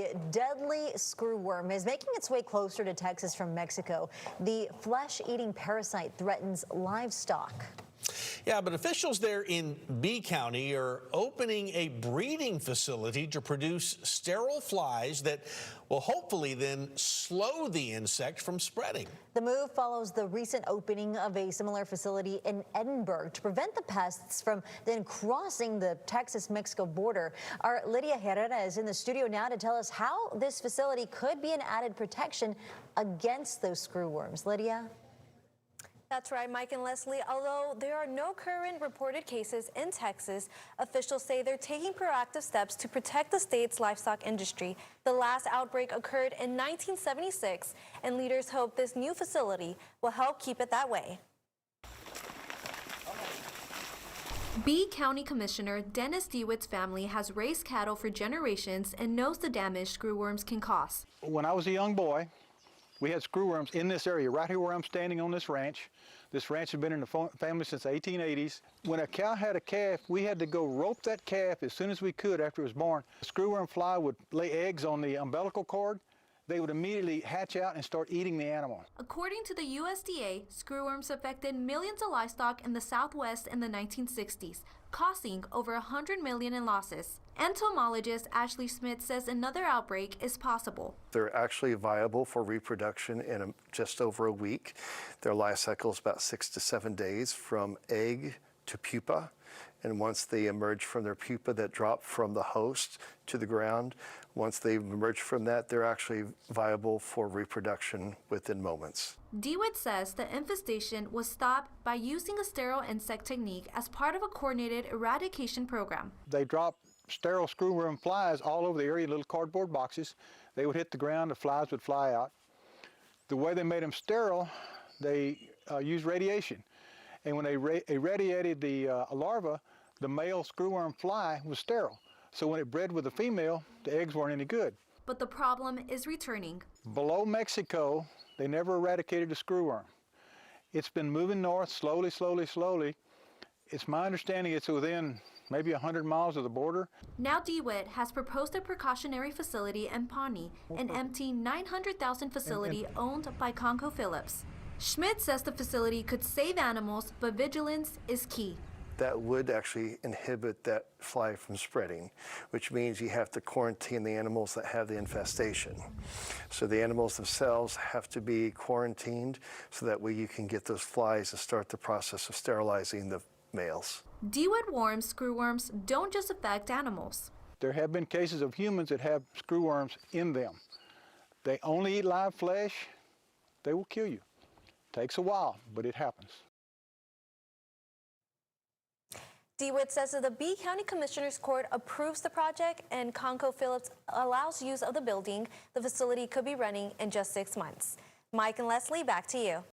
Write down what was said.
A deadly screwworm is making its way closer to Texas from Mexico. The flesh-eating parasite threatens livestock. Yeah, but officials there in B County are opening a breeding facility to produce sterile flies that will hopefully then slow the insect from spreading. The move follows the recent opening of a similar facility in Edinburgh to prevent the pests from then crossing the Texas-Mexico border. Our Lydia Herrera is in the studio now to tell us how this facility could be an added protection against those screwworms. Lydia? That's right, Mike and Leslie. Although there are no current reported cases in Texas, officials say they're taking proactive steps to protect the state's livestock industry. The last outbreak occurred in 1976, and leaders hope this new facility will help keep it that way. B County Commissioner Dennis DeWitt's family has raised cattle for generations and knows the damage screwworms can cause. When I was a young boy, we had screwworms in this area, right here where I'm standing on this ranch. This ranch has been in the family since the 1880s. When a cow had a calf, we had to go rope that calf as soon as we could after it was born. The screwworm fly would lay eggs on the umbilical cord. They would immediately hatch out and start eating the animal. According to the USDA, screwworms affected millions of livestock in the Southwest in the 1960s, costing over $100 million in losses. Entomologist Ashley Smith says another outbreak is possible. They're actually viable for reproduction in just over a week. Their life cycle is about 6 to 7 days from egg to pupa. And once they emerge from their pupa that drop from the host to the ground, once they've emerged from that, they're actually viable for reproduction within moments. DeWitt says the infestation was stopped by using a sterile insect technique as part of a coordinated eradication program. They dropped sterile screwworm flies all over the area in little cardboard boxes. They would hit the ground, the flies would fly out. The way they made them sterile, they used radiation. And when they irradiated the larva, the male screwworm fly was sterile. So when it bred with the female, the eggs weren't any good. But the problem is returning. Below Mexico, they never eradicated the screwworm. It's been moving north slowly, slowly, slowly. It's my understanding it's within maybe 100 miles of the border. Now DeWitt has proposed a precautionary facility in Pawnee, an empty 900,000 facility owned by ConocoPhillips. Schmidt says the facility could save animals, but vigilance is key. That would actually inhibit that fly from spreading, which means you have to quarantine the animals that have the infestation. So the animals themselves have to be quarantined so that way you can get those flies to start the process of sterilizing the males. DeWitt warns screwworms don't just affect animals. There have been cases of humans that have screwworms in them. They only eat live flesh. They will kill you. Takes a while, but it happens. DeWitt says that the B County Commissioner's Court approves the project and ConocoPhillips allows use of the building. The facility could be running in just 6 months. Mike and Leslie, back to you.